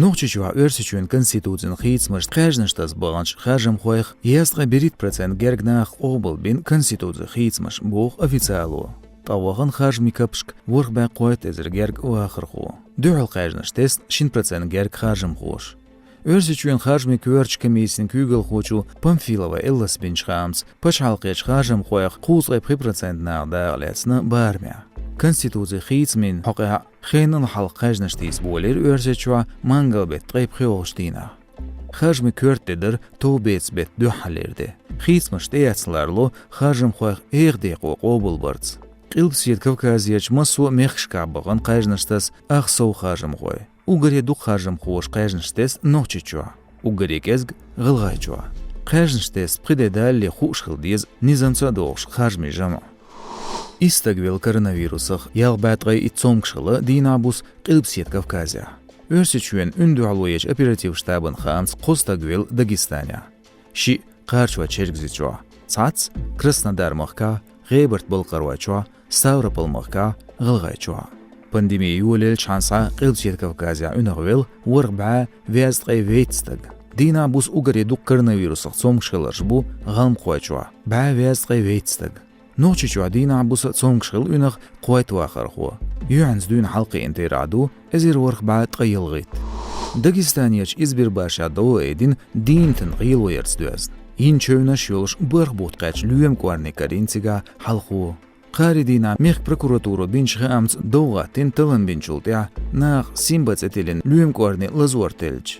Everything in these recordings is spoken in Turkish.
Nochtjwa Ursituen Konstitutsen Hietsmast Kajnastas Branch Hajam Hoich Jestre Berit Prozent Gerg nach Obel bin Konstitutse Hietsmas Boch officialo. Tawagan Hajmi Kapsk Wurg bij Qoit is Gerg Oacherho. Duhal Kajnas test 100% Gerg Hajam Hosh. Ursituen Hajmi Kuerch Commission Kugel Hochu Pamfilova Ellas Binchams Pachalkech Hajam Hoich Khusre 3% na Daletsna Barmia. Konstitutsi Hietsmin Hoqa geen hal Kajnastis Boler Ursitwa Mangal bet 3 Hajmi Kurteder Tobets bet Duhalerde. Hietsmas Teatslarlo Hajam Hoich Erdeko Obelbarts. Qilbsiet Kavkaziyach Masu Mechshkabagan Kajnastas Achso Hajam Hoy. Ugarie du Hajam Hosh Kajnastes Nochichwa. Ugarie Kezg Gilgaichwa. Kajnastes Pridedali Hushildiz Nizamsa Dosh Hajmi Jama. Istagvel koronavirusach yalbatgay itsomkshılı dinabus Qilbsiet Kavkazya. Ursituen Ündualoyech operativ shtabın Khams Qostagvel Dagestanya. Şi Qarchwa Chergzichwa. Tsats Krasnodar Mahka Gebert Balqarwachwa Stavropol Mahka Gilgaichwa. Pandemiya yolel chansa Qilbsiet Kavkazya Unagvel Warba Vestgay Veitstag. Dinabus Ugarie du koronavirusach tsomkshılar bu Galmqwachwa. Ba Vestgay Veitstag. Nochtjwa dinabus tsomkshıl Unag Qoytwa Kharxo. Yuans dün halqi intiradu ezir warq ba tqayilgit. Dagestaniyach izbir basha do edin dintin qiyilwers düz. Inchövna shulsh barqbotqach lüyem kwarni karintsiga halxo. Qaridina mix prokuraturo binchhamts dowgatin talan binchultya naq simbatsetelin lüyem kwarni lazortelch.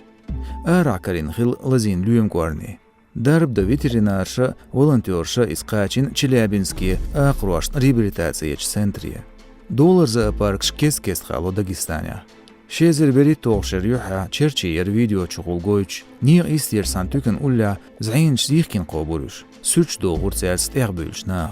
Arakarin khil lazin lüyem kwarni. Darbda veterinarша, волонтерша из Качин, Челябинске, Aqruash реабилитациyaч центре. Доллар зоопарк шкес хало Дагестания. Шезер бери тоғшер юха, черчиер видео чуғулгойч, нир истерсан түкін улля, зайын шдихкин қобурыш, сүрч доғыр цәлс әрбүлш нақ.